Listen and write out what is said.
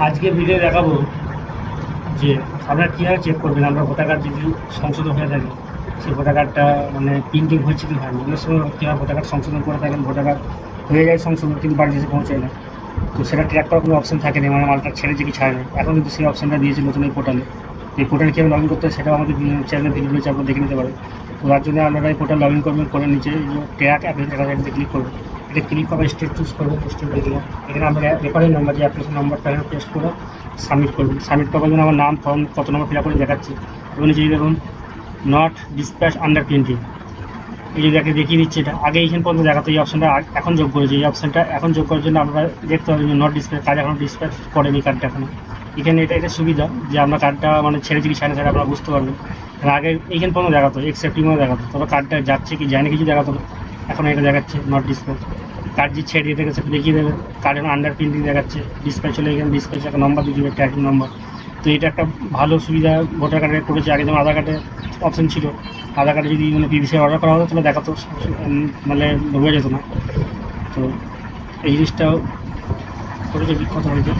আজকে ভিডিও দেখাবো যে আপনারা কীভাবে চেক করবেন আপনার ভোটার কার্ড যদি সংশোধন হয়ে থাকে সেই ভোটার কার্ডটা মানে প্রিন্টিং হয়েছে কি হয়নি। অনেক সময় কীভাবে ভোটার কার্ড সংশোধন করে থাকেন, ভোটার কার্ড হয়ে যায় সংশোধন কিন্তু বাড়িতে এসে পৌঁছায় না। তো সেটা ট্র্যাক করার কোনো অপশন থাকে না, মানে মালটা ছেড়েছে কি ছাড়ে না। এখন কিন্তু সেই অপশনটা দিয়েছে নতুন এই পোর্টালে। এই পোর্টালে কীভাবে লগ ইন করতে হয় সেটাও আমাদের চ্যানেলে ভিডিও রয়েছে, আপনারা দেখে নিতে পারেন। তো তার জন্য আপনারা এই পোর্টাল লগ ইন করবেন, করে নিচে ট্র্যাক অ্যাপে ক্লিক করবেন। এটা ক্লিক করার স্টেট চুজ করবেন, স্টেট দিয়ে এখানে আমরা রেফারেন্স নাম্বার যে অ্যাপ্লিকেশন নাম্বারটা এখানে পেস্ট করে সাবমিট করবেন। সাবমিট করার জন্য আমার নাম ফর্ম কত নম্বর ফিল আপ করে দেখাচ্ছি এবং নিচে দেখুন নট ডিসপ্যাচ আন্ডার প্রিন্টিং, এই যে দেখিয়ে দিচ্ছে। এটা আগে এইখান পর্যন্ত দেখাতো, এই অপশনটা এখন যোগ করেছে। এই অপশনটা এখন যোগ করার জন্য আপনারা দেখতে হবে যে নট ডিসপ্যাচ, কাজ এখন ডিসপ্যাচ করেনি কার্ডটা এখনো। এখানে এটা সুবিধা যে আপনার কার্ডটা মানে ছেড়েছে কি ছাড়ে সেটা আপনারা বুঝতে পারবেন। আগে এইখান পর্যন্ত দেখাতো এক্সেপ্টিংও দেখাতো, তবে কার্ডটা যাচ্ছে কি যায় না কিছু দেখাতো না। এখন এটা দেখাচ্ছে নট ডিসপ্যাচ। কার্ড যে ছেড়ে দিয়ে গেছে দেখিয়ে দেবে। কার্ড এখন আন্ডার প্রিন্টিং দেখাচ্ছে, ডিসপ্যাচ চলে এখানে ডিসপ্যাচ একটা নম্বর দিয়ে দেবে, ট্র্যাকিং নম্বর। তো এটা একটা ভালো সুবিধা ভোটার কার্ডে করেছে। আগে যেমন আধার কার্ডে অপশন ছিল, আধার কার্ডে যদি মানে পিভিসি অর্ডার করা হতো তাহলে দেখাতো, মানে বোঝা যেত না। তো এই জিনিসটাও করেছে, বিখ্যাত হয়েছে।